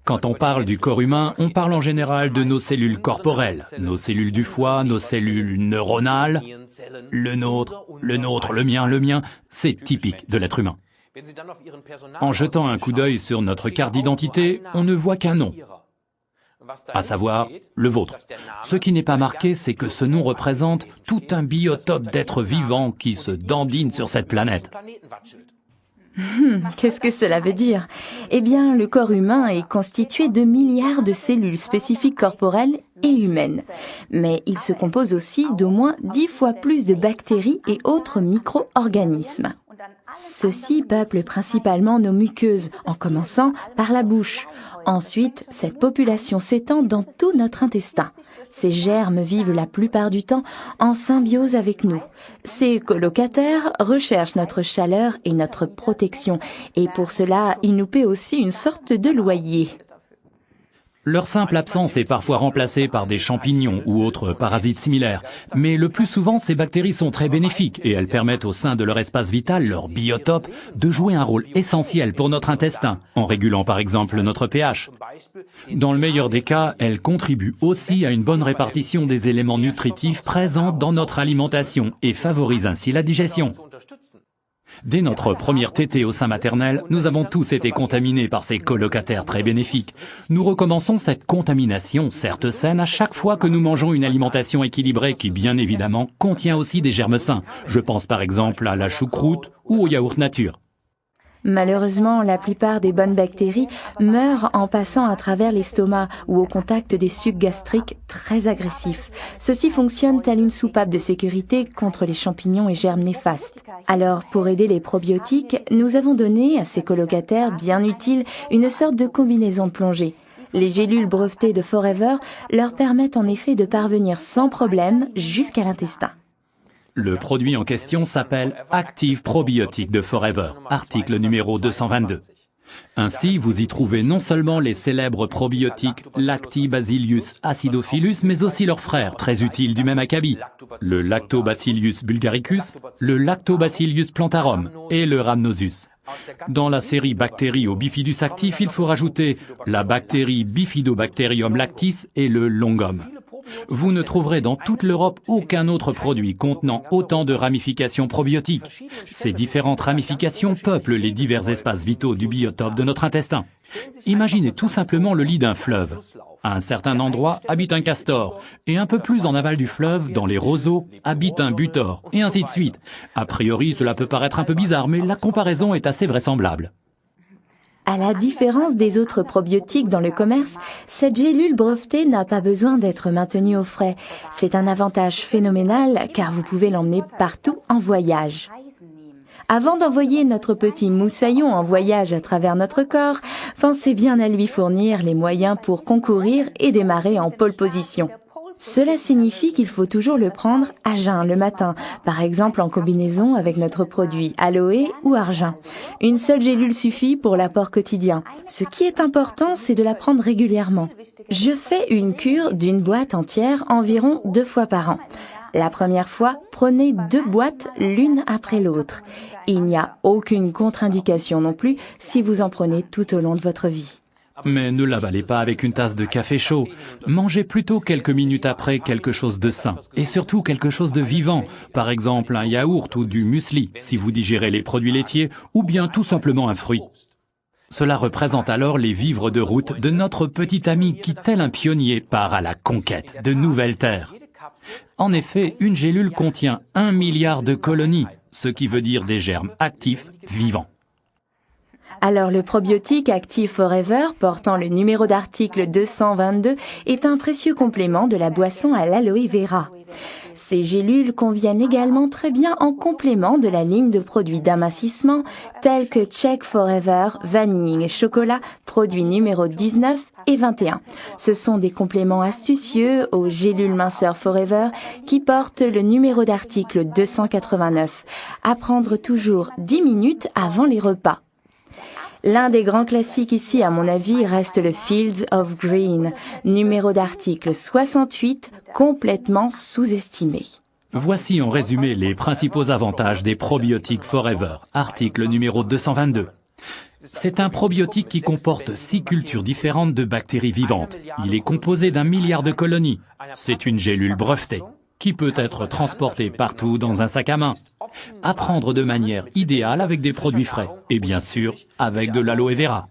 Quand on parle du corps humain, on parle en général de nos cellules corporelles, nos cellules du foie, nos cellules neuronales. Le nôtre, le mien, c'est typique de l'être humain. En jetant un coup d'œil sur notre carte d'identité, on ne voit qu'un nom, à savoir le vôtre. Ce qui n'est pas marqué, c'est que ce nom représente tout un biotope d'êtres vivants qui se dandinent sur cette planète. Qu'est-ce que cela veut dire? Eh bien, le corps humain est constitué de milliards de cellules spécifiques corporelles et humaines. Mais il se compose aussi d'au moins 10 fois plus de bactéries et autres micro-organismes. Ceux-ci peuplent principalement nos muqueuses, en commençant par la bouche. Ensuite, cette population s'étend dans tout notre intestin. Ces germes vivent la plupart du temps en symbiose avec nous. Ces colocataires recherchent notre chaleur et notre protection, et pour cela, ils nous paient aussi une sorte de loyer. Leur simple absence est parfois remplacée par des champignons ou autres parasites similaires, mais le plus souvent ces bactéries sont très bénéfiques et elles permettent au sein de leur espace vital, leur biotope, de jouer un rôle essentiel pour notre intestin, en régulant par exemple notre pH. Dans le meilleur des cas, elles contribuent aussi à une bonne répartition des éléments nutritifs présents dans notre alimentation et favorisent ainsi la digestion. Dès notre première tétée au sein maternel, nous avons tous été contaminés par ces colocataires très bénéfiques. Nous recommençons cette contamination, certes saine, à chaque fois que nous mangeons une alimentation équilibrée qui, bien évidemment, contient aussi des germes sains. Je pense par exemple à la choucroute ou au yaourt nature. Malheureusement, la plupart des bonnes bactéries meurent en passant à travers l'estomac ou au contact des sucs gastriques très agressifs. Ceci fonctionne tel une soupape de sécurité contre les champignons et germes néfastes. Alors, pour aider les probiotiques, nous avons donné à ces colocataires bien utiles une sorte de combinaison de plongée. Les gélules brevetées de Forever leur permettent en effet de parvenir sans problème jusqu'à l'intestin. Le produit en question s'appelle Active Probiotique de Forever, article numéro 222. Ainsi, vous y trouvez non seulement les célèbres probiotiques Lactibacillus acidophilus, mais aussi leurs frères, très utiles du même acabit, le Lactobacillus bulgaricus, le Lactobacillus plantarum et le Rhamnosus. Dans la série bactéries au bifidus actif, il faut rajouter la bactérie Bifidobacterium lactis et le longum. Vous ne trouverez dans toute l'Europe aucun autre produit contenant autant de ramifications probiotiques. Ces différentes ramifications peuplent les divers espaces vitaux du biotope de notre intestin. Imaginez tout simplement le lit d'un fleuve. À un certain endroit habite un castor, et un peu plus en aval du fleuve, dans les roseaux, habite un butor, et ainsi de suite. A priori, cela peut paraître un peu bizarre, mais la comparaison est assez vraisemblable. À la différence des autres probiotiques dans le commerce, cette gélule brevetée n'a pas besoin d'être maintenue au frais. C'est un avantage phénoménal car vous pouvez l'emmener partout en voyage. Avant d'envoyer notre petit moussaillon en voyage à travers notre corps, pensez bien à lui fournir les moyens pour concourir et démarrer en pole position. Cela signifie qu'il faut toujours le prendre à jeun le matin, par exemple en combinaison avec notre produit aloe ou argent. Une seule gélule suffit pour l'apport quotidien. Ce qui est important, c'est de la prendre régulièrement. Je fais une cure d'une boîte entière environ 2 fois par an. La première fois, prenez 2 boîtes l'une après l'autre. Il n'y a aucune contre-indication non plus si vous en prenez tout au long de votre vie. Mais ne l'avalez pas avec une tasse de café chaud. Mangez plutôt quelques minutes après quelque chose de sain. Et surtout quelque chose de vivant. Par exemple un yaourt ou du muesli, si vous digérez les produits laitiers, ou bien tout simplement un fruit. Cela représente alors les vivres de route de notre petit ami qui, tel un pionnier, part à la conquête de nouvelles terres. En effet, une gélule contient 1 milliard de colonies, ce qui veut dire des germes actifs vivants. Alors le probiotique Active Forever, portant le numéro d'article 222, est un précieux complément de la boisson à l'aloe vera. Ces gélules conviennent également très bien en complément de la ligne de produits d'amincissement tels que Check Forever, Vanille et Chocolat, produits numéro 19 et 21. Ce sont des compléments astucieux aux gélules minceurs Forever qui portent le numéro d'article 289. À prendre toujours 10 minutes avant les repas. L'un des grands classiques ici, à mon avis, reste le Fields of Green, numéro d'article 68, complètement sous-estimé. Voici en résumé les principaux avantages des probiotiques Forever, article numéro 222. C'est un probiotique qui comporte 6 cultures différentes de bactéries vivantes. Il est composé d'1 milliard de colonies. C'est une gélule brevetée qui peut être transportée partout dans un sac à main. À prendre de manière idéale avec des produits frais et bien sûr avec de l'aloe vera.